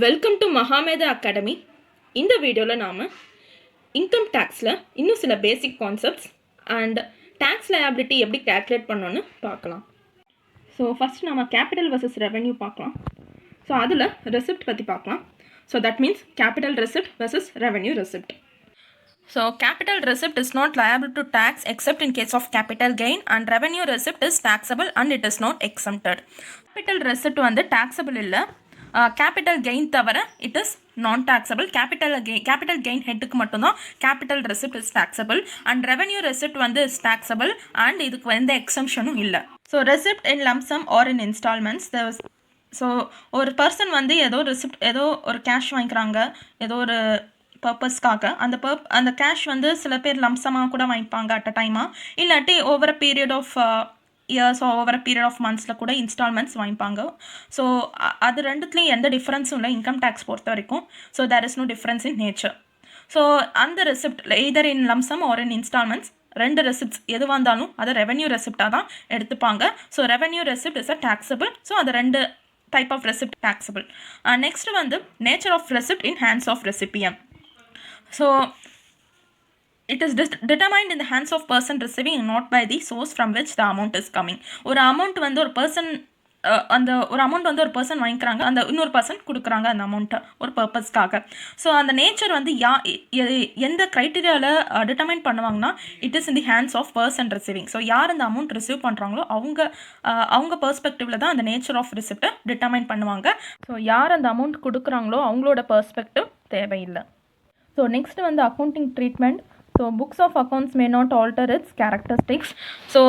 Welcome to Mahamedha academy. இந்த வீடியோவில் நாம் இன்கம் டேக்ஸில் இன்னும் சில basic concepts and tax liability எப்படி கேல்குலேட் பண்ணணும்னு பார்க்கலாம். ஸோ ஃபஸ்ட் நம்ம கேபிட்டல் வர்சஸ் ரெவென்யூ பார்க்கலாம். ஸோ அதில் ரெசிப்ட் பற்றி பார்க்கலாம். So that means capital receipt versus revenue receipt. So capital receipt is not liable to tax except in case of capital gain, and revenue receipt is taxable and it is not exempted. Capital receipt வந்து taxable இல்லை, capital gain தவிர it is non taxable. capital gain ஹெட்டுக்கு மட்டும்தான் capital receipt is taxable, and revenue receipt வந்து is taxable and இதுக்கு எந்த எக்ஸம்ஷனும் இல்லை. So receipt in lump sum or in installments. So ஒரு person வந்து ஏதோ ஒரு கேஷ் வாங்கிக்கிறாங்க ஏதோ ஒரு பர்பஸ்க்காக. அந்த கேஷ் வந்து சில பேர் லம்சமாக கூட வாங்கிப்பாங்க அட் அ டைமாக, இல்லாட்டி over a period of years over a period of மந்த்ஸில் கூட இன்ஸ்டால்மெண்ட்ஸ் வாங்கிப்பாங்க. ஸோ அது ரெண்டுத்துலேயும் எந்த டிஃப்ரென்ஸும் இல்லை இன்கம் டேக்ஸ் பொறுத்த வரைக்கும். So there is no difference in nature. So அந்த receipt either in lump sum or in installments ரெண்டு ரெசிப்ட்ஸ் எது வந்தாலும் அதை ரெவென்யூ ரெசிப்டாக தான் எடுத்துப்பாங்க. So revenue receipt is a taxable. So அது ரெண்டு type of receipt taxable. Next வந்து nature of receipt in hands of recipient. So it is determined in the hands of person receiving, not by the source from which the amount is coming. ஒரு amount வந்து ஒரு person ஒரு amount வந்து ஒரு person வாங்கிக்கிறாங்க, அந்த இன்னொரு person கொடுக்குறாங்க அந்த அமௌண்ட்டை ஒரு பர்பஸ்க்காக. ஸோ அந்த நேச்சர் வந்து எந்த க்ரைட்டீரியாவில் டிட்டர்மைன் பண்ணுவாங்கன்னா it is in the hands of person receiving. So யார் அந்த அமௌண்ட் ரிசீவ் பண்ணுறாங்களோ அவங்க பெர்ஸ்பெக்டிவில் தான் அந்த நேச்சர் ஆஃப் ரிசிப்டை டிட்டர்மைன் பண்ணுவாங்க. ஸோ யார் அந்த அமௌண்ட் கொடுக்குறாங்களோ அவங்களோட பெர்ஸ்பெக்டிவ் தேவையில்லை. ஸோ நெக்ஸ்ட் வந்து accounting treatment. So books of accounts may not alter its characteristics. So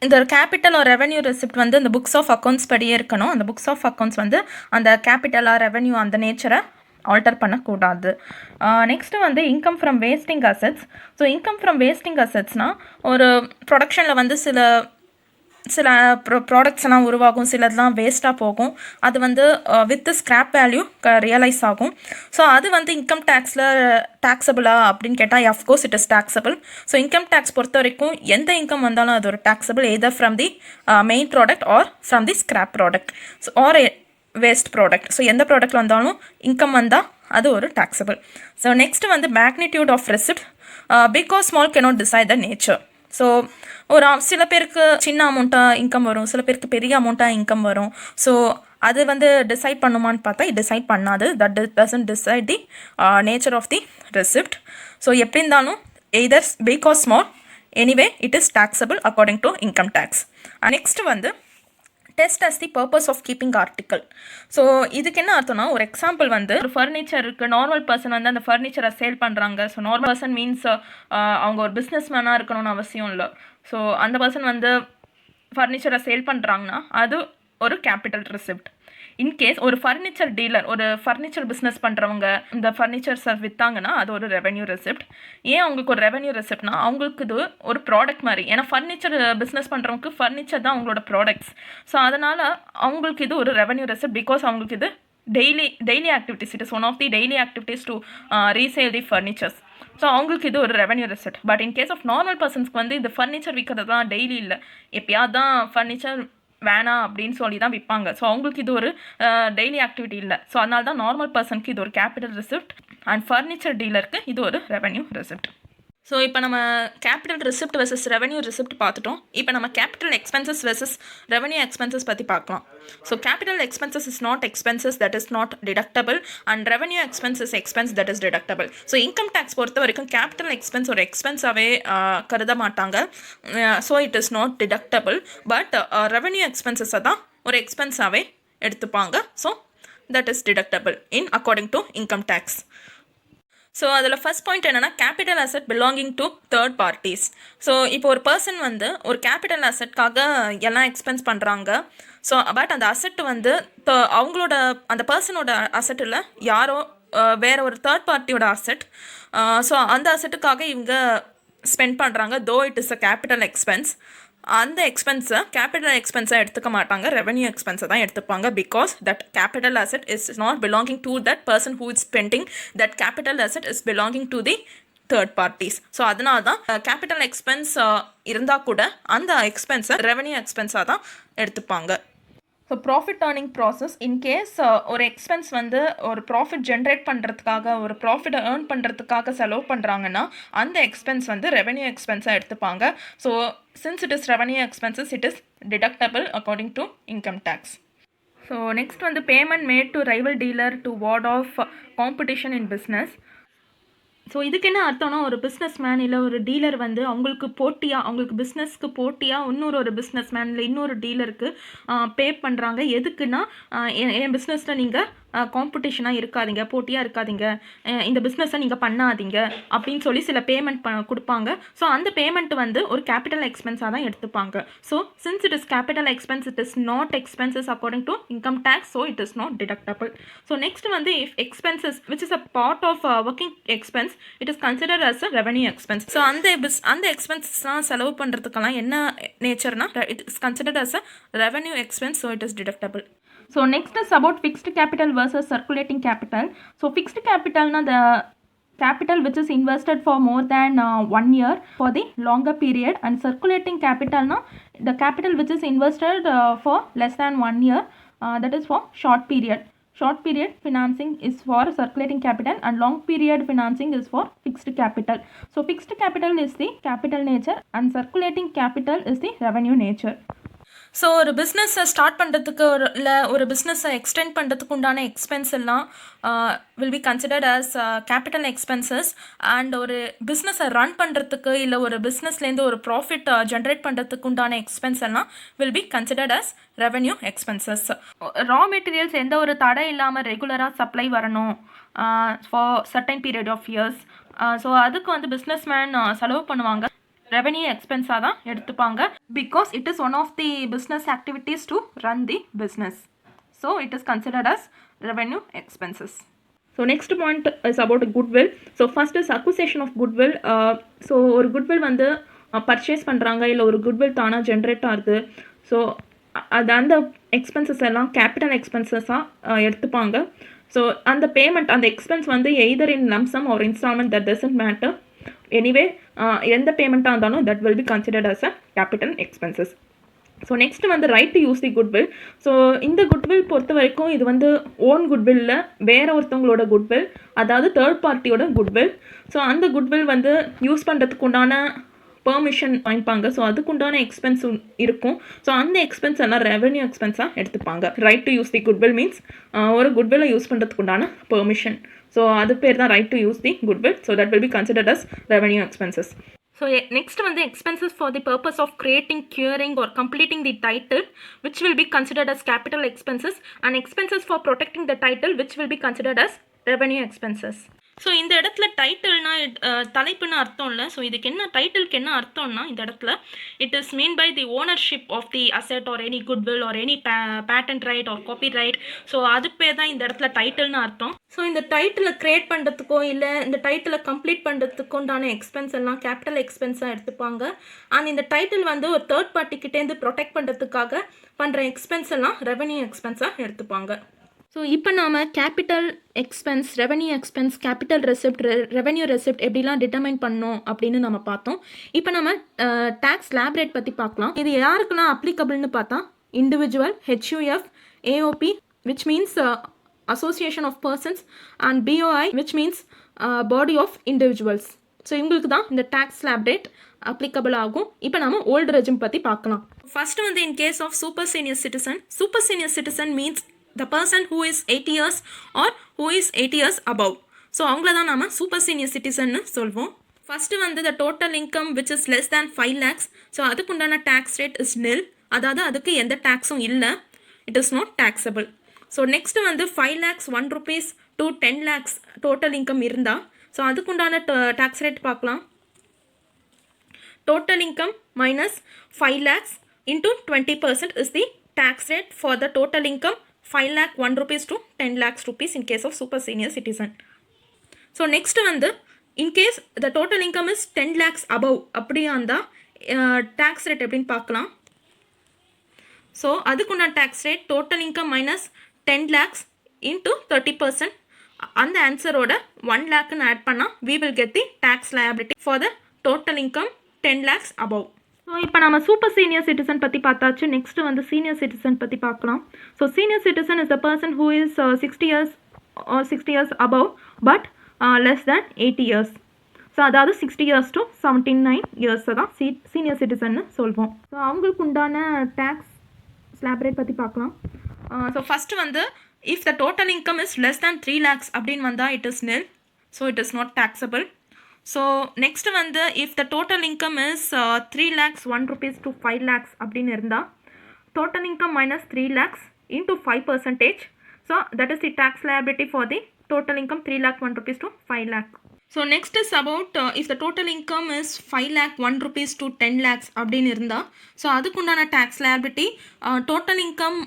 இந்த கேபிட்டல் ஆர் ரெவென்யூ ரெசிப்ட் வந்து இந்த புக்ஸ் ஆஃப் அக்கௌண்ட்ஸ் படியே இருக்கணும். அந்த புக்ஸ் ஆஃப் அக்கௌண்ட்ஸ் வந்து அந்த கேபிட்டலாக ரெவென்யூ அந்த நேச்சரை ஆல்டர் பண்ணக்கூடாது. நெக்ஸ்ட்டு வந்து income from wasting assets. So income from wasting அசெட்ஸ்னால் ஒரு ப்ரொடக்ஷனில் வந்து சில ப்ராடக்ட்ஸ் எல்லாம் உருவாகும், சிலதெல்லாம் வேஸ்ட்டாக போகும். அது வந்து வித் ஸ்க்ராப் வேல்யூ ரியலைஸ் ஆகும். ஸோ அது வந்து இன்கம் டேக்ஸில் டாக்ஸபிளா அப்படின்னு கேட்டால் of course it is taxable. So income tax பொறுத்த வரைக்கும் எந்த இன்கம் வந்தாலும் அது ஒரு taxable, either from the main product or from the scrap product or waste product. So எந்த ப்ராடக்ட் வந்தாலும் இன்கம் வந்தால் அது ஒரு டாக்ஸபிள். ஸோ நெக்ஸ்ட் வந்து magnitude of receipt. Big or small cannot decide the nature. So சில பேருக்கு சின்ன அமௌண்ட்டாக இன்கம் வரும், சில பேருக்கு பெரிய அமௌண்ட்டாக இன்கம் வரும். ஸோ அது வந்து டிசைட் பண்ணுமான்னு பார்த்தா டிசைட் பண்ணாது. That doesn't decide the nature of the receipt. So எப்படி இருந்தாலும் either big or small, anyway it is taxable according to income tax. Next வந்து test as the purpose of keeping article. So இதுக்கு என்ன அர்த்தம்னா, ஒரு example வந்து ஒரு furniture இருக்குது, நார்மல் பர்சன் வந்து அந்த ஃபர்னிச்சரை சேல் பண்ணுறாங்க. ஸோ நார்மல் பர்சன் மீன்ஸ் அவங்க ஒரு பிஸ்னஸ் மேனாக இருக்கணும்னு அவசியம் இல்லை. ஸோ அந்த பர்சன் வந்து ஃபர்னிச்சரை சேல் பண்ணுறாங்கன்னா அது ஒரு கேபிட்டல் ரெசிப்ட். இன்கேஸ் ஒரு ஃபர்னிச்சர் டீலர், ஒரு ஃபர்னிச்சர் பிஸ்னஸ் பண்ணுறவங்க இந்த ஃபர்னிச்சர்ஸை விற்றாங்கன்னா அது ஒரு ரெவென்யூ ரெசிப்ட். ஏன் அவங்களுக்கு ஒரு ரெவென்யூ ரெசிப்ட்னா அவங்களுக்கு இது ஒரு ப்ராடக்ட் மாதிரி. ஏன்னா ஃபர்னிச்சர் பிஸ்னஸ் பண்ணுறவங்களுக்கு ஃபர்னிச்சர் தான் அவங்களோட ப்ராடக்ட்ஸ். ஸோ அதனால் அவங்களுக்கு இது ஒரு ரெவென்யூ ரெசிப்ட். பிகாஸ் அவங்களுக்கு இது daily activities. It is one of the daily activities to resale the furnitures. So அவங்களுக்கு இது ஒரு revenue receipt. But in case of normal பர்சன்ஸ்க்கு வந்து இந்த ஃபர்னிச்சர் விற்கிறது தான் டெய்லி இல்லை, எப்பயாவது தான் ஃபர்னிச்சர் வேணாம் அப்படின்னு சொல்லி தான் விற்பாங்க. ஸோ அவங்களுக்கு இது ஒரு டெய்லி ஆக்டிவிட்டி இல்லை. ஸோ அதனால தான் நார்மல் பர்சனுக்கு இது ஒரு கேபிட்டல் ரெசிப்ட் அண்ட் ஃபர்னிச்சர் டீலருக்கு இது ஒரு ரெவென்யூ ரெசிப்ட். ஸோ இப்போ நம்ம capital receipt versus revenue receipt பார்த்துட்டோம். இப்போ நம்ம capital expenses versus revenue expenses பற்றி பார்க்கலாம். So capital expenses is not expenses that is not deductible, and revenue expenses expense that is deductible. So income tax பொறுத்த வரைக்கும் capital expense ஒரு எக்ஸ்பென்ஸாகவே கருத மாட்டாங்க. So it is not deductible. But revenue எக்ஸ்பென்சஸை தான் ஒரு எக்ஸ்பென்ஸாகவே எடுத்துப்பாங்க. So that is deductible in according to income tax. So அதில் ஃபஸ்ட் பாயிண்ட் என்னென்னா capital asset belonging to third parties. So இப்போ ஒரு பர்சன் வந்து ஒரு கேபிட்டல் அசெட்காக எல்லாம் எக்ஸ்பென்ஸ் பண்ணுறாங்க. ஸோ பட் அந்த அசெட் வந்து அவங்களோட அந்த பர்சனோட அசெட் இல்லை, யாரோ வேறு ஒரு தேர்ட் பார்ட்டியோட அசெட். ஸோ அந்த அசெட்டுக்காக இவங்க ஸ்பெண்ட் பண்ணுறாங்க. Though it is a capital expense. அந்த எக்ஸ்பென்ஸை கேபிட்டல் எக்ஸ்பென்ஸை எடுத்துக்க மாட்டாங்க, ரெவென்யூ எக்ஸ்பென்ஸை தான் எடுத்துப்பாங்க. Because that capital asset is not belonging to that person who is spending that capital asset is belonging to the third parties. So அதனால தான் capital expense இருந்தால் கூட அந்த எக்ஸ்பென்ஸை ரெவென்யூ எக்ஸ்பென்ஸாக தான் எடுத்துப்பாங்க. So profit earning process in case ஒரு expense வந்து ஒரு ப்ராஃபிட் ஜென்ரேட் பண்ணுறதுக்காக ஒரு ப்ராஃபிட்டை ஏர்ன் பண்ணுறதுக்காக செலவு பண்ணுறாங்கன்னா அந்த எக்ஸ்பென்ஸ் வந்து ரெவென்யூ எக்ஸ்பென்ஸாக எடுத்துப்பாங்க. So since it is revenue expenses it is deductible according to income tax. So next வந்து payment made to rival dealer to ward off competition in business. So இதுக்கு என்ன அர்த்தம்னா ஒரு பிஸ்னஸ் மேன் இல்லை ஒரு டீலர் வந்து அவங்களுக்கு பிஸ்னஸ்க்கு போட்டியாக இன்னொரு பிஸ்னஸ் மேன் இல்லை இன்னொரு டீலருக்கு பே பண்ணுறாங்க. எதுக்குன்னா என் பிஸ்னஸில் நீங்கள் காம்படிஷனாக இருக்காதீங்க, போட்டியாக இருக்காதீங்க, இந்த பிஸ்னஸை நீங்கள் பண்ணாதீங்க அப்படின்னு சொல்லி சில பேமெண்ட் கொடுப்பாங்க. ஸோ அந்த பேமெண்ட் வந்து ஒரு கேபிட்டல் எக்ஸ்பென்ஸாக தான் எடுத்துப்பாங்க. So since it is capital expense it is not expenses according to income tax, so it is not deductible. So next வந்து if expenses which is a part of working expense it is considered as a revenue expense. So அந்த எக்ஸ்பென்சஸ்லாம் செலவு பண்ணுறதுக்கெல்லாம் என்ன நேச்சர்னா it is considered as a revenue expense, so it is deductible. So next is about fixed capital versus circulating capital. So fixed capital na the capital which is invested for more than 1 year for the longer period, and circulating capital na the capital which is invested for less than 1 year, that is for short period. Short period financing is for circulating capital and long period financing is for fixed capital. So fixed capital is the capital nature and circulating capital is the revenue nature. So ஒரு பிஸ்னஸை start பண்ணுறதுக்கு இல்லை ஒரு பிஸ்னஸை extend பண்ணுறதுக்கு உண்டான expense எல்லாம் will be considered as capital expenses. And ஒரு பிஸ்னஸை ரன் பண்ணுறதுக்கு இல்லை ஒரு பிஸ்னஸ்லேருந்து ஒரு ப்ராஃபிட் ஜென்ரேட் பண்ணுறதுக்கு உண்டான எக்ஸ்பென்ஸ் எல்லாம் will be considered as revenue expenses. Raw materials எந்த ஒரு தடை இல்லாமல் ரெகுலராக சப்ளை வரணும் for certain period of years. So அதுக்கு வந்து பிஸ்னஸ் மேன் செலவு பண்ணுவாங்க, ரெவென்யூ எக்ஸ்பென்ஸாக தான் எடுத்துப்பாங்க. Because it is one of the business activities to run the business, so it is considered as revenue expenses. So next point is about goodwill. So first is acquisition of goodwill. So ஒரு goodwill வந்து purchase பண்ணுறாங்க இல்லை ஒரு goodwill தானாக generate ஆகுது. So அந்த expenses எல்லாம் capital எக்ஸ்பென்சஸாக எடுத்துப்பாங்க. ஸோ அந்த பேமெண்ட் அந்த எக்ஸ்பென்ஸ் வந்து either in lump sum or installment that doesn't matter. Anyway எந்த பேமெண்ட்டாக இருந்தாலும் that will be considered as a capital expenses. So next வந்து right to use the goodwill. So இந்த குட்வில் பொறுத்த வரைக்கும் இது வந்து ஓன் குட்வில்ல வேற ஒருத்தவங்களோட குட்வில், அதாவது தேர்ட் பார்ட்டியோட குட்வில். ஸோ அந்த குட்வில் வந்து யூஸ் பண்ணுறதுக்கு உண்டான பெர்மிஷன் வாங்கிப்பாங்க. ஸோ அதுக்குண்டான எக்ஸ்பென்ஸ் இருக்கும். ஸோ அந்த எக்ஸ்பென்ஸ் எல்லாம் ரெவென்யூ எக்ஸ்பென்ஸாக எடுத்துப்பாங்க. Right to use the goodwill means ஒரு குட்வில்லை யூஸ் பண்ணுறதுக்கு உண்டான பெர்மிஷன். ஸோ அது பேர் தான் right to use the goodwill. So that will be considered as revenue expenses. So next வந்து expenses for the purpose of creating, curing or completing the title which will be considered as capital expenses, and expenses for protecting the title which will be considered as revenue expenses. So இந்த இடத்துல டைட்டில்னா தலைப்புன்னு அர்த்தம் இல்லை. So இதுக்கு என்ன டைட்டிலுக்கு என்ன அர்த்தம்னா இந்த இடத்துல it is mean by the ownership of the asset or any goodwill or any patent right or copyright. So அது பேர் தான் இந்த இடத்துல டைட்டில்னு அர்த்தம். ஸோ இந்த டைட்டிலை கிரியேட் பண்ணுறதுக்கோ இல்லை இந்த டைட்டிலை கம்ப்ளீட் பண்ணுறதுக்கு உண்டான எக்ஸ்பென்ஸ் எல்லாம் கேபிட்டல் எக்ஸ்பென்ஸாக எடுத்துப்பாங்க. அண்ட் இந்த டைட்டில் வந்து ஒரு தேர்ட் பார்ட்டிக்கிட்டேருந்து ப்ரொடெக்ட் பண்ணுறதுக்காக பண்ணுற எக்ஸ்பென்ஸ் எல்லாம் ரெவென்யூ எக்ஸ்பென்ஸாக எடுத்துப்பாங்க. ஸோ இப்போ நாம் capital expense, revenue expense, capital receipt, revenue receipt எப்படிலாம் டிட்டர்மைன் பண்ணோம் அப்படின்னு நம்ம பார்த்தோம். இப்போ நம்ம டேக்ஸ் லேப் ரேட் பற்றி பார்க்கலாம். இது யாருக்கெல்லாம் அப்ளிகபிள்னு பார்த்தா individual, HUF, AOP which means association of persons, and BOI which means body of individuals. So இவங்களுக்கு தான் இந்த டேக்ஸ் லேப் ரேட் அப்ளிகபிள் ஆகும். இப்போ நம்ம ஓல்டு ரெஜிம் பற்றி பார்க்கலாம். ஃபர்ஸ்ட் வந்து in case of super senior citizen means the person who is 80 years or who is 80 years above. So அவங்கள தான் நாம் சூப்பர் சீனியர் சிட்டிசன்னு சொல்வோம். ஃபஸ்ட்டு வந்து the total income which is less than 5 lakhs. So அதுக்குண்டான tax rate is nil, அதாவது அதுக்கு எந்த டேக்ஸும் இல்லை, it is not taxable. So next வந்து 5 lakhs 1 rupees to 10 lakhs total income இருந்தால் ஸோ அதுக்குண்டான டேக்ஸ் ரேட் பார்க்கலாம். Total income minus 5 lakhs into 20% is the tax rate for the total income 5 lakh 1 rupees to 10 lakhs rupees in case of super senior citizen. So next வந்து in case the total income is 10 lakhs above அப்படியா இருந்தால் tax rate எப்படின்னு பார்க்கலாம். So அதுக்குண்டான tax rate total income minus 10 lakhs into 30%. அந்த ஆன்சரோட 1 lakhன்னு add பண்ணால் we will get the tax liability for the total income 10 lakhs above. So இப்போ நம்ம super senior citizen பற்றி பார்த்தாச்சு. நெக்ஸ்ட்டு வந்து சீனியர் சிட்டிசன் பற்றி பார்க்கலாம். So senior citizen is the person who is 60 years or 60 years above but less than 80 years. So அதாவது 60 years to 79 years தான் senior சிட்டிசன்னு சொல்வோம். ஸோ அவங்களுக்கு உண்டான டேக்ஸ் ஸ்லாப் ரேட் பற்றி பார்க்கலாம். ஸோ ஃபஸ்ட்டு வந்து if the total income is less than 3 lakhs அப்படின்னு வந்தால் it is nil. So it is not taxable. So next வந்து if the total income is 3 lakhs 1 rupees to 5 lakhs அப்படின்னு இருந்தால் total income minus 3 lakhs into 5%. So that is the tax liability for the total income 3 lakh 1 rupees to 5 lakh. So next is about if the total income is 5 lakh 1 rupees to 10 lakhs அப்படின்னு இருந்தால் so அதுக்குண்டான tax liability total income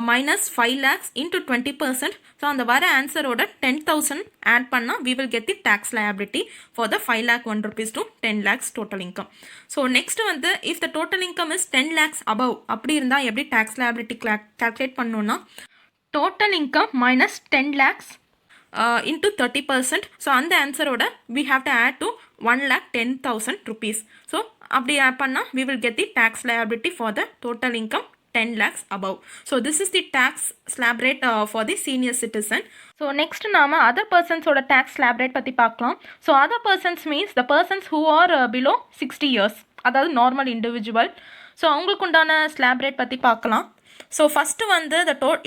minus 5 lakhs into 20%. So அந்த வர ஆன்சரோட 10,000 add பண்ணால் we will get the tax liability for the 5 lakh 1 rupees to 10 lakhs total income. So next வந்து if the total income is 10 lakhs above அப்படி இருந்தால் எப்படி tax liability calculate பண்ணோன்னா total income minus 10 lakhs into 30%. So அந்த ஆன்சரோட we have to add to 1,10,000 rupees. So அப்படி add பண்ணால் we will get the tax liability for the total income 10 lakhs above. So this is the tax slab rate for the senior citizen. So next நாம other persons ஓட tax slab rate பற்றி பார்க்கலாம். So other persons means the persons who are below 60 years, அதாவது normal individual. So அவங்களுக்கு உண்டான slab rate பற்றி பார்க்கலாம். So first வந்து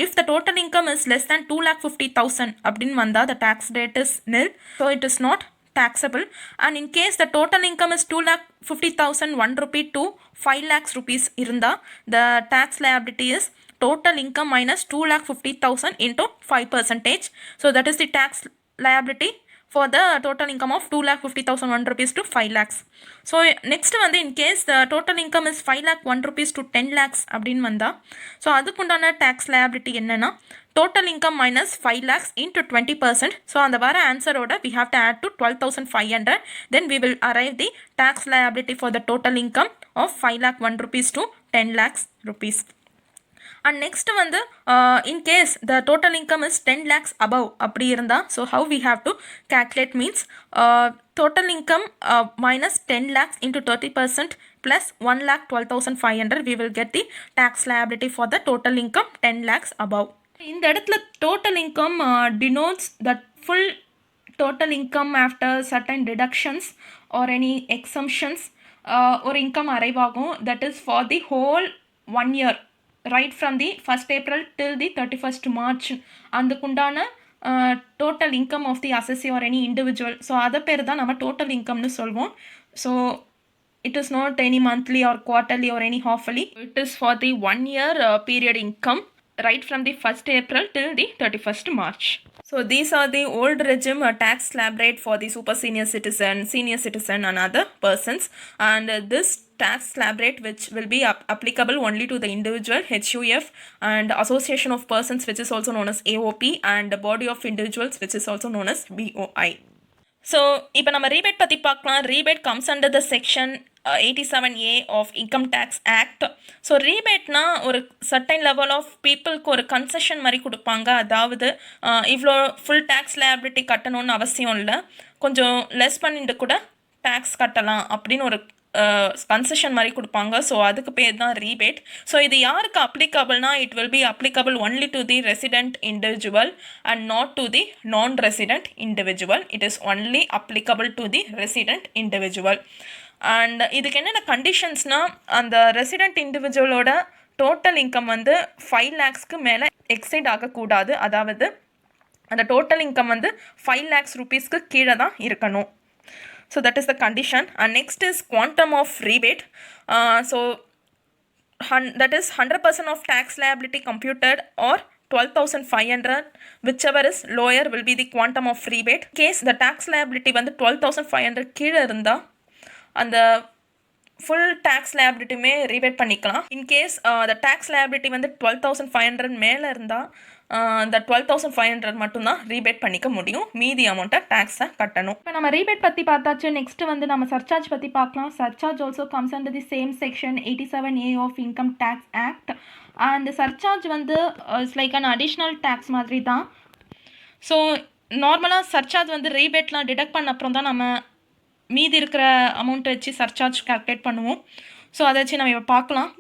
if the total income is less than 2,50,000 அப்படின்னு வந்தால் the tax rate is nil. So it is not taxable. And in case the total income is 2,50,000 1 rupee to 5 lakhs rupees இருந்தால் the tax liability is total income minus 2,50,000 into 5%. So that is the tax liability for the total income of 2,50,000 1 rupees to 5 lakhs. So next வந்து in case the total income is 5 lakh 1 rupees to 10 lakhs அப்படின்னு வந்தால் so அதுக்குண்டான tax liability என்னன்னா total income minus 5 lakhs into 20%. So அந்த வர ஆன்சரோட we have to add to 12,500. Then we will arrive the tax liability for the total income of 5 lakh 1 rupees to 10 lakhs rupees. And next வந்து in case the total income is 10 lakhs above அப்படி இருந்தால் so how we have to calculate means total income minus 10 lakhs into 30% plus 1,12,500 we will get the tax liability for the total income 10 lakhs above. இந்த இடத்துல total income denotes the full total income after certain deductions or any exemptions or income arrive ஆகும். That is for the whole 1 year, right from the 1st April till the 31st March அதுக்குண்டான total income of the assessee or any individual. So அதை பேர் தான் நம்ம total incomeனு சொல்வோம். So it is not any monthly or quarterly or any halfly. It is for the 1 year period income right from the 1st April till the 31st March. So these are the old regime tax slab rate for the super senior citizen and other persons, and this tax slab rate which will be applicable only to the individual, HUF, and association of persons which is also known as AOP, and body of individuals which is also known as BOI. So இப்போ நம்ம rebate பற்றி பார்க்கலாம். Rebate comes under the section 87A of Income Tax Act. So ரீபேட்னா ஒரு certain level of பீப்புளுக்கு ஒரு concession மாதிரி கொடுப்பாங்க. அதாவது இவ்வளோ ஃபுல் டேக்ஸ் லைபிலிட்டி கட்டணும்னு அவசியம் இல்லை, கொஞ்சம் லெஸ் பண்ணிட்டு கூட டேக்ஸ் கட்டலாம் அப்படின்னு ஒரு கன்செஷன் மாதிரி கொடுப்பாங்க. ஸோ அதுக்கு பேர் தான் ரீபேட். ஸோ இது யாருக்கு அப்ளிகபிள்னா it will be applicable only to the resident individual and not to the non resident individual. It is only applicable to the resident individual. And இதுக்கு என்னென்ன கண்டிஷன்ஸ்னால் அந்த ரெசிடென்ட் இண்டிவிஜுவலோட டோட்டல் இன்கம் வந்து 5 lakhsக்கு மேலே எக்ஸைட் ஆகக்கூடாது. அதாவது அந்த டோட்டல் இன்கம் வந்து 5 lakhs rupeesக்கு கீழே தான் இருக்கணும். So that is the condition. And next is quantum of rebate. So that is 100% of tax liability computed or 12,500, whichever is lower will be the quantum of rebate. In case the tax liability வந்து 12,500 கீழே இருந்தால் அந்த full tax லைபிலிட்டியுமே rebate பண்ணிக்கலாம். In case the tax liability வந்து 12,500 மேலே இருந்தால் இந்த 12,500 மட்டும்தான் ரீபேட் பண்ணிக்க முடியும், மீதி அமௌண்ட்டை டேக்ஸை கட்டணும். இப்போ நம்ம ரீபேட் பற்றி பார்த்தாச்சு. நெக்ஸ்ட்டு வந்து நம்ம சர்சார்ஜ் பற்றி பார்க்கலாம். Surcharge also comes under the same section 87A of income tax act. And surcharge வந்து it's like an additional tax மாதிரி தான். ஸோ நார்மலாக சர்சார்ஜ் வந்து ரீபேட்லாம் டிடக்ட் பண்ண அப்புறம் தான் நம்ம மீதி இருக்கிற அமௌண்ட்டை வச்சு சர்சார்ஜ் கால்குலேட் பண்ணுவோம். ஸோ அதை வச்சு நம்ம இப்போ பார்க்கலாம்.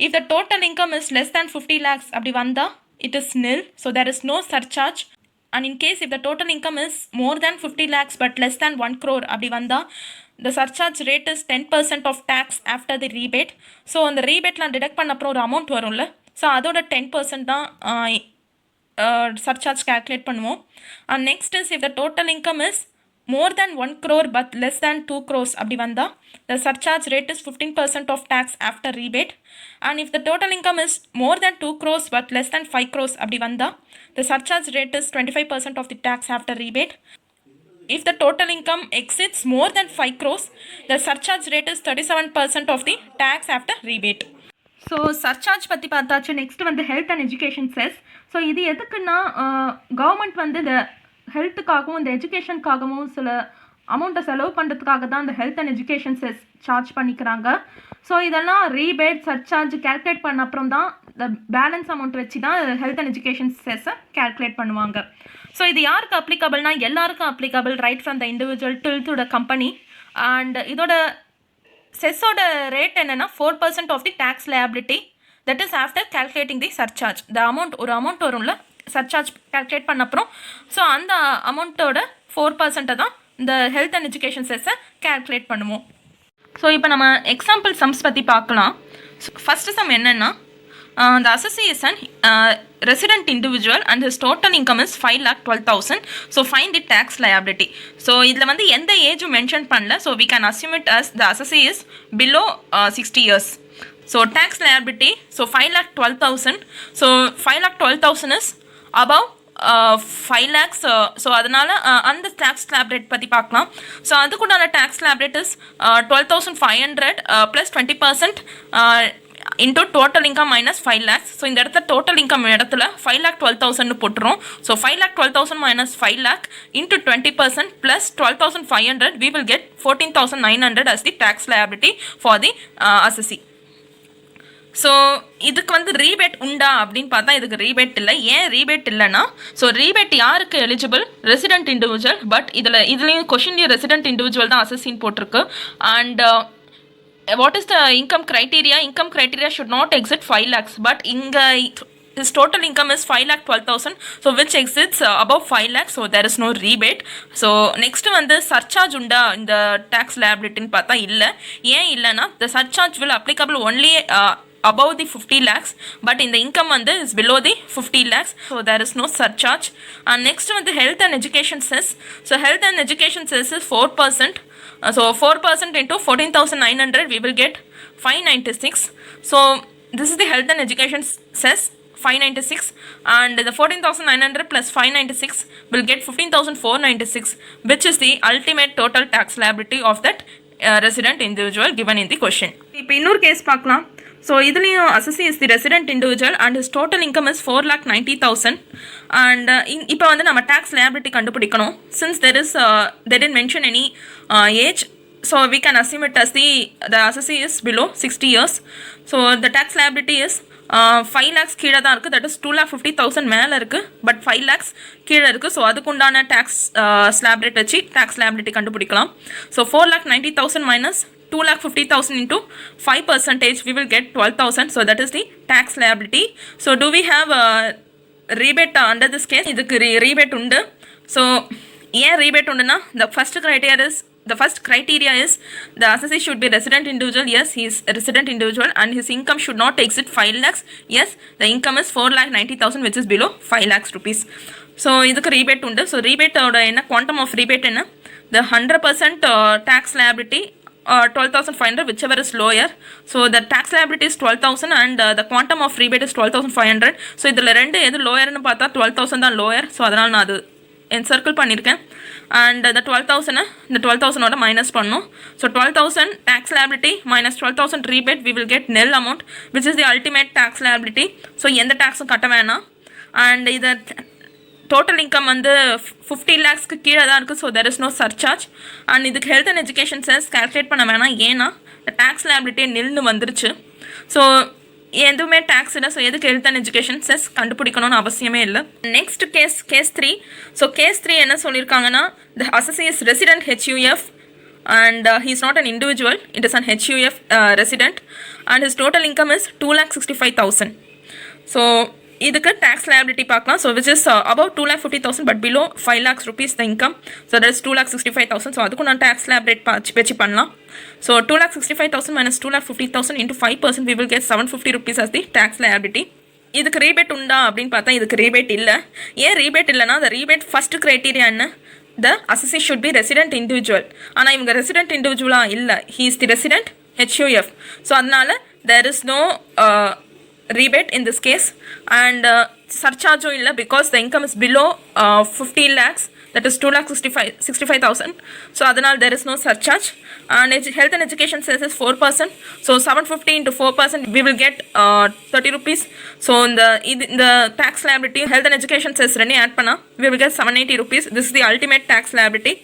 If the total income is less than 50 lakhs அப்படி வந்தால் it is nil, so there is no surcharge. And in case if the total income is more than 50 lakhs but less than 1 crore அப்படி வந்தால் the surcharge rate is 10% of tax after the rebate. So அந்த ரீபேட்லாம் detect பண்ண அப்புறம் ஒரு amount வரும்ல, so அதோட 10% தான் surcharge calculate பண்ணுவோம். And next is if the total income is more than 1 crore but less than 2 crores அப்படி வந்தால் the surcharge rate is 15% of tax after rebate. And if the total income is more than 2 crores but less than 5 crores அப்படி வந்தால் the surcharge rate is 25% of the tax after rebate. If the total income exceeds more than 5 crores, the surcharge rate is 37% of the tax after rebate. So surcharge பற்றி பார்த்தாச்சு. Next வந்து health and education chess. So இது எதுக்குன்னா government வந்து இந்த ஹெல்த்துக்காகவும் இந்த எஜுகேஷனுக்காகவும் சில அமௌண்ட்டை செலவு பண்ணுறதுக்காக தான் இந்த health and education cess charge பண்ணிக்கிறாங்க. ஸோ இதெல்லாம் ரீபேட் சர்சார்ஜ் கேல்குலேட் பண்ண அப்புறம் தான் இந்த பேலன்ஸ் அமௌண்ட் வச்சு தான் ஹெல்த் அண்ட் எஜுகேஷன் செஸ்ஸை கேல்குலேட் பண்ணுவாங்க. ஸோ இது யாருக்கு அப்ளிகபிள்னா எல்லாருக்கும் applicable, right from the individual till to the company. And இதோட செஸ்ஸோட ரேட் என்னென்னா 4% of the tax liability, that is after calculating the surcharge. The amount ஒரு அமௌண்ட் வரும்ல சர்சார்ஜ் கேல்குலேட் பண்ண அப்புறம், ஸோ அந்த அமௌண்ட்டோட 4% தான் இந்த ஹெல்த் அண்ட் எஜுகேஷன் செஸ்ஸை கேல்குலேட் பண்ணுவோம். ஸோ இப்போ நம்ம எக்ஸாம்பிள் சம்ஸ் பற்றி பார்க்கலாம். ஃபஸ்ட்டு சம் என்னென்னா the assessee is an resident individual and his total income is 5,12,000. So find the tax liability. So இதில் வந்து எந்த ஏஜும் மென்ஷன் பண்ணல. So we can assume it as the assessee is below 60 years. So tax liability, so 5,12,000. So 5,12,000 is above 5 lakhs. So அதனால் அந்த tax slab rate பற்றி பார்க்கலாம். So அதுக்குண்டான tax slab rate is 12,500 plus 20% into total income minus 5 lakhs. So இந்த இடத்துல total income இடத்துல 5,12,000 போட்டுரும். So 5,12,000 minus 5 lakh into 20% plus 12,500, we will get 14,900 as the tax liability for the assessee. So இதுக்கு வந்து rebate உண்டா அப்படின்னு பார்த்தா இதுக்கு ரீபேட் இல்லை. ஏன் ரீபேட் இல்லைன்னா, ஸோ ரீபேட் யாருக்கு எலிஜிபிள்? Resident individual. பட் இதுலேயும் கொஷின்லேயும் ரெசிடென்ட் இண்டிவிஜுவல் தான் அசஸின்னு போட்டிருக்கு. And what is the income criteria? Income criteria should not exceed 5 lakhs, but his total income is 5,12,000, so which exceeds above 5 lakhs, so there is no rebate. So next வந்து surcharge உண்டா இந்த tax liability ன்னு பார்த்தா இல்லை. ஏன் இல்லைன்னா the surcharge will applicable only above the 50 lakhs, but in the income வந்து is below the 50 lakhs, so there is no surcharge. And next வந்து health and education cess. So health and education cess is 4%. So 4% into 14,900, we will get 596. So this is the health and education cess, 596, and the 14,900 plus 596 will get 15,496, which is the ultimate total tax liability of that resident individual given in the question. இப்போ இன்னொரு case பார்க்கலாம். So இதுலேயும் assessee is the resident individual and his total income is 4,90,000. and இப்போ வந்து நம்ம tax liability கண்டுபிடிக்கணும். Since they didn't mention any age, so we can assume it as the assessee is below 60 years. So the tax liability is 5 lakhs கீழே தான் இருக்குது, that is 2,50,000 மேலே இருக்குது, but 5 lakhs கீழே இருக்குது. ஸோ அதுக்குண்டான டேக்ஸ் ஸ்லாப் ரேட் வச்சு tax liability கண்டுபிடிக்கலாம். So 4,90,000 minus 2,50,000 into 5%, we will get 12,000. So that is the tax liability. So do we have a rebate under this case? இதுக்கு rebate உண்டு. So ஏன் rebate உண்டுனா, the first criteria is the assessee should be resident individual. Yes, he is a resident individual and his income should not exceed 5 lakhs. Yes, the income is 4,90,000, which is below 5 lakhs rupees. So இதுக்கு rebate உண்டு. So rebate ஓட என்ன quantum of rebate என்ன, the 100% tax liability 12,500, whichever is lower. So the tax liability is 12,000 and the quantum of rebate is 12,500. So இதில் ரெண்டு எது லோயர்னு பார்த்தா 12,000 தான் லோயர். ஸோ அதனால் நான் அது என்சர்க்கிள் பண்ணியிருக்கேன். அண்ட் இந்த 12,000 ஓட மைனஸ் பண்ணோம். So 12,000 tax liability minus 12,000 rebate, we will get nil amount, which is the ultimate tax liability. So எந்த டேக்ஸும் கட்ட வேணாம். அண்ட் இதை டோட்டல் இன்கம் வந்து 50 lakhsக்கு கீழே தான் இருக்குது. So there is no surcharge. And இதுக்கு health and education cess calculate பண்ண வேணாம், ஏன்னா டேக்ஸ் லைபிலிட்டியே நில்னு வந்துருச்சு. ஸோ எதுவுமே டேக்ஸ் இல்லை. ஸோ எதுக்கு ஹெல்த் அண்ட் எஜுகேஷன் செஸ் கண்டுபிடிக்கணும்னு அவசியமே இல்லை. Next case 3. ஸோ கேஸ் 3 என்ன சொல்லியிருக்காங்கன்னா, த assessee is resident HUF and he is not an individual, it is an HUF resident, and his total income is 2,65,000. So இதுக்கு tax liability பார்க்கலாம். So which is above 2,50,000 but below 5 lakhs rupees the income. So that is 2,65,000. So அதுக்கும் நான் tax liability வச்சு பண்ணலாம். So 2,65,000 minus 2,50,000 into 5% we will get 750 rupees as the tax liability. இதுக்கு rebate உண்டா அப்படின்னு பார்த்தா இதுக்கு ரீபேட் இல்லை. ஏன் ரீபேட் இல்லைனா the rebate first criteria என்ன, the assessee should be resident individual. ஆனால் இவங்க resident individual இல்லை, he is the resident HUF. So அதனால there is no rebate in this case, and surcharge illa because the income is below 15 lakhs, that is 2,65,000. So adanal there is no surcharge, and health and education cess is 4%. So 750 into 4% we will get 30 rupees. So in the tax liability health and education cess renni add panna we will get 780 rupees. This is the ultimate tax liability.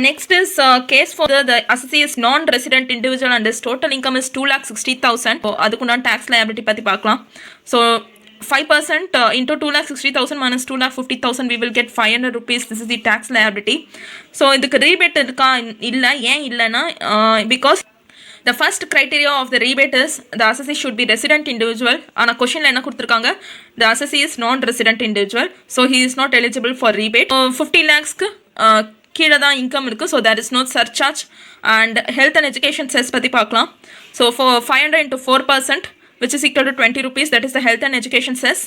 Next is case for the assessee is non-resident individual and his total income is 2,60,000. So adukku nan tax liability patti paakalam. So 5% into 2,60,000 minus 2,50,000 we will get 500 rupees. This is the tax liability. So idukku rebate irukka illa, yen illana because the first criteria of the rebate is the assessee should be resident individual. Ana question la enna kuduthirukanga, the assessee is non-resident individual, so he is not eligible for rebate. 50 lakhs ku கீழே தான் இன்கம் இருக்குது. So there is no surcharge. And health and education cess பற்றி பார்க்கலாம். So for 500 into 4% which is equal to 20 rupees, that is the health and education cess,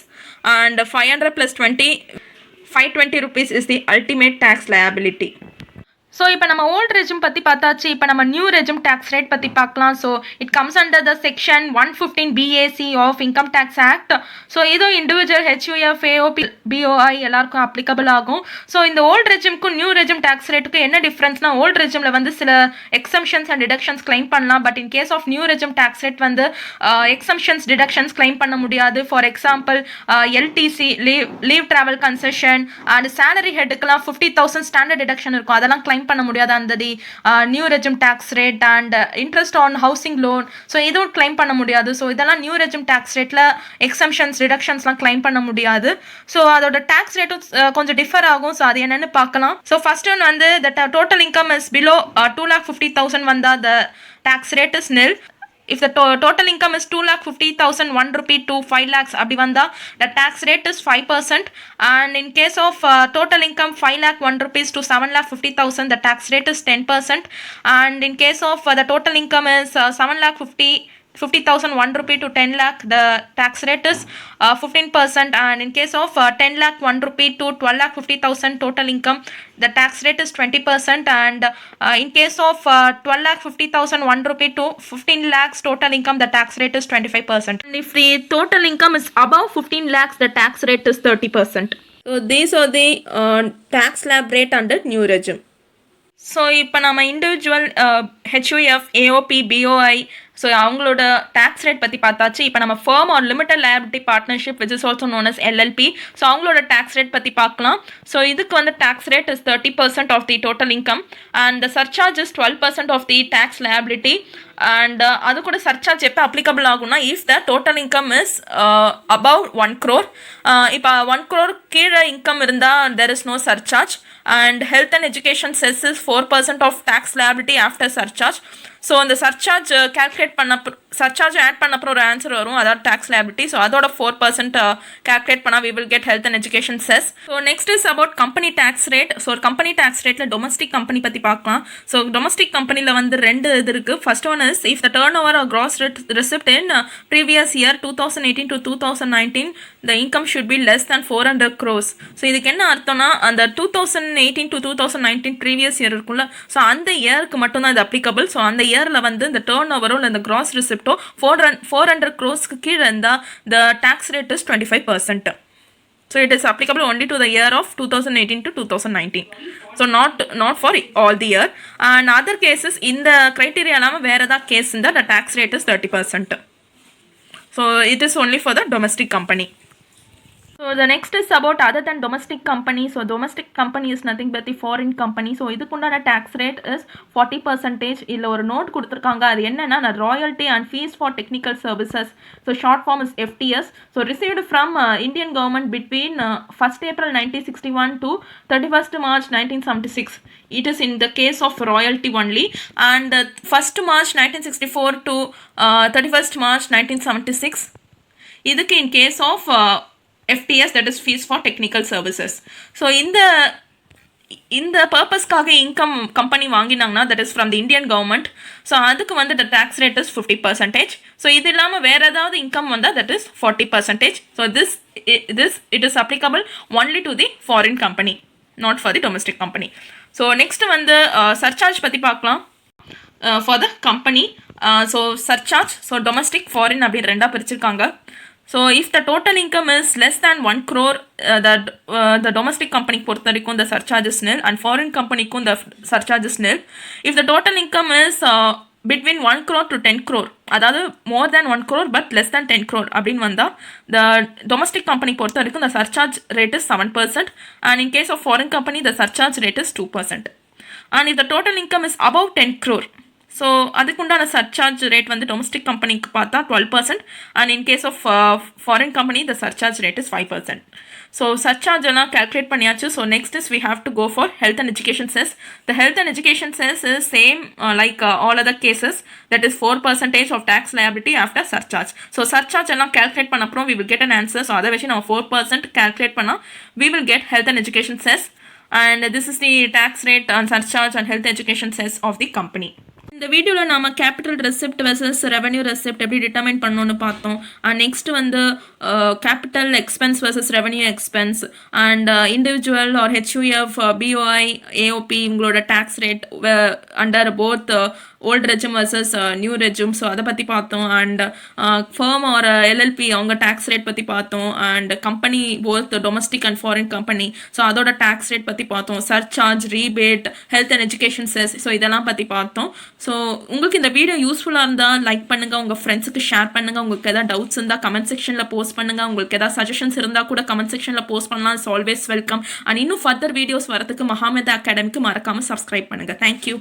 and 500 plus 20, 520 rupees is the ultimate tax liability. So இப்போ நம்ம volt regime பற்றி பார்த்தாச்சு. இப்போ நம்ம new regime tax rate பற்றி பார்க்கலாம். So it comes under the section 115 BAC of income tax act. So இதுவும் individual HUF AOP BOI எல்லாருக்கும் அப்ளிகபிள் ஆகும். ஸோ இந்த ஓல்ட் ரெஜிம்க்கும் நியூ ரெஜிம் டேக்ஸ் ரேட்டுக்கு என்ன டிஃப்ரென்ஸ்னா, ஓல்ட் ரெஜிமில் வந்து சில எக்ஸம்ஷன்ஸ் அண்ட் டிடக்ஷன்ஸ் கிளைம் பண்ணலாம். But in case of new regime tax rate வந்து எக்ஸம்ஷன்ஸ் டிடக்ஷன்ஸ் கிளைம் பண்ண முடியாது. For example LTC leave travel concession and salary ஹெட்டுக்கெல்லாம் 50,000 ஸ்டாண்டர்ட் டிடக்ஷன் இருக்கும், அதெல்லாம் கிளைம் பண்ண முடியாது அந்த new regime tax rate. And interest on housing loan, so இதுவும் கிளைம் பண்ண முடியாது. ஸோ இதெல்லாம் நியூ ரெஜிம் டாக்ஸ் ரேட்டில் எக்ஸம்ஷன்ஸ் டிடக்ஷன்ஸ்லாம் கிளைம் பண்ண முடியாது. ஸோ அதோட டாக்ஸ் ரேட்டும் கொஞ்சம் டிஃபர் ஆகும். ஸோ அது என்னென்னு பார்க்கலாம். ஸோ ஃபர்ஸ்ட் ஒன் வந்து the total income is below 2,50,000 வந்தால் the tax rate is nil. If the total income is 2,50,000 1 rupee to 5 lakhs abhi vanda, the tax rate is 5%. And in case of total income 5 lakh 1 rupees to 7,50,000, the tax rate is 10%. And in case of the total income is 7,50,000 1 rupee to 10 lakh, the tax rate is 15%. And in case of 10 lakh 1 rupee to 12,50,000 total income, the tax rate is 20%. And in case of 12,50,000 1 rupee to 15 lakhs total income, the tax rate is 25%. And if the total income is above 15 lakhs, the tax rate is 30%. So these are the tax slab rate under new regime. So இப்போ நம்ம individual HUF AOP BOI so அவங்களோட tax rate பற்றி பார்த்தாச்சு. இப்போ நம்ம firm or limited liability partnership which is also known as LLP, so அவங்களோட tax rate பற்றி பார்க்கலாம். ஸோ இதுக்கு வந்து tax rate is 30% of the total income and the surcharge is 12% of the tax liability. And அது கூட surcharge எப்போ applicable ஆகும்னா, if the total income is above 1 crore. இப்போ 1 crore கீழே இன்கம் இருந்தால் there is no surcharge. And health and education cess is 4% of tax liability after surcharge. So அந்த surcharge calculate பண்ண சர்சார்ஜ் ஆட் பண்ண அப்புறம் ஒரு ஆன்சர் வரும், அதாவது டேக்ஸ் லயபிலிட்டி. ஸோ அதோட 4% கேல்குலேட் பண்ணால் we will get health and education cess. So next is about company tax rate. So company tax ரேட்டில் டொமஸ்டிக் கம்பெனி பற்றி பார்க்கலாம். ஸோ டொமஸ்டிக் கம்பெனியில் வந்து 2 இது இருக்குது. First one is if the turnover or gross receipt in previous year 2018 to 2019 the income should be less than 400 crores. So இதுக்கு என்ன அர்த்தம்னா, அந்த 2018 to 2019 ப்ரீவியஸ் இயர் இருக்குல்ல, ஸோ அந்த இயருக்கு மட்டும்தான் இது அப்ளிகபிள். ஸோ அந்த இயரில் வந்து இந்த டர்ன் ஓவரோ இல்லை இந்த கிராஸ் ரிசிப்டோ 400 crores-க்கு கீழே இருந்தால் the tax rate is 25%. So it is applicable only to the year of 2018 to 2019. So not for all the year. And other cases in the criteria இல்லாமல் வேறு ஏதாவது கேஸ் இருந்தால் the tax rate is 30%. So it is only for the domestic company. So the next is about other than domestic company. So domestic company is nothing but the foreign company. So இதுக்குண்டான tax rate is 40%. இதில் ஒரு note கொடுத்துருக்காங்க. அது என்னன்னா royalty and fees for technical services. So short form is FTS. So received from Indian government between 1st April 1961 to 31st March 1976. It is in the case of royalty only. And 1st March 1964 to 31st March 1976. இதுக்கு in case of FTS, that is fees for technical services. So இந்த பர்பஸ்க்காக income company வாங்கினாங்கன்னா that is from the Indian government. So அதுக்கு வந்து the tax rate is 50%. So இது இல்லாமல் வேறு ஏதாவது இன்கம் வந்தால் that is 40%. So this it is applicable only to the foreign company, not for the domestic company. So next வந்து surcharge பற்றி பார்க்கலாம். For the company, so surcharge, so domestic foreign அப்படின்னு ரெண்டாக பிரிச்சிருக்காங்க. So if the total income is less than 1 crore, the domestic company பொறுத்த வரைக்கும் the surcharge is nil, and foreign company க்கும் the surcharge is nil. If the total income is between 1 crore to 10 crore, அதாவது more than 1 crore but less than 10 crore அப்படின்னு வந்தால் the domestic company பொறுத்த வரைக்கும் the surcharge rate is 7%, and in case of foreign company the surcharge rate is 2%. And if the total income is above 10 crore, so அதுக்குண்டான surcharge rate வந்து domestic கம்பெனிக்கு பார்த்தா 12%, and in case of foreign company the surcharge rate is 5%. So surcharge எல்லாம் calculate பண்ணியாச்சு. So next is we have to go for health and education cess. The health and education cess is same like all other cases, that is 4% of tax liability after surcharge. So surcharge எல்லாம் calculate பண்ண அப்புறம் we will get an answer. So அதை வச்சு நம்ம 4% calculate பண்ணால் we will get health and education cess, and this is the tax rate and surcharge and health education cess of the company. இந்த வீடியோவில் நாம் capital receipt versus revenue receipt எப்படி determine பண்ணணும்னு பார்த்தோம். அண்ட் நெக்ஸ்ட் வந்து capital expense versus revenue expense, and individual or HUF, BOI, AOP உங்களோட tax rate under both old regime versus new regime. So அதை பற்றி பார்த்தோம். அண்ட் ஃபர்ம் ஆர் எல்எல்பி அவங்க tax rate பற்றி பார்த்தோம். And company both domestic and foreign company, so அதோட tax rate பற்றி பார்த்தோம். Surcharge, rebate, health and education chess, so இதெல்லாம் பற்றி பார்த்தோம். ஸோ உங்களுக்கு இந்த வீடியோ யூஸ்ஃபுல்லாக இருந்தால் லைக் பண்ணுங்கள், உங்கள் ஃப்ரெண்ட்ஸுக்கு ஷேர் பண்ணுங்கள். உங்களுக்கு எதாவது டவுட்ஸ் இருந்தால் கமெண்ட் செக்ஷனில் போஸ்ட் பண்ணுங்கள். உங்களுக்கு எதாவது சஜஷன்ஸ் இருந்தால் கூட கமெண்ட் செக்ஷனில் போஸ்ட் பண்ணலாம். It's always welcome. அண்ட் இன்னும் ஃபர்தர் வீடியோஸ் வரதுக்கு மகாமேதா அகாடமிக்கு மறக்காமல் சப்ஸ்கிரைப் பண்ணுங்கள். தேங்க்யூ.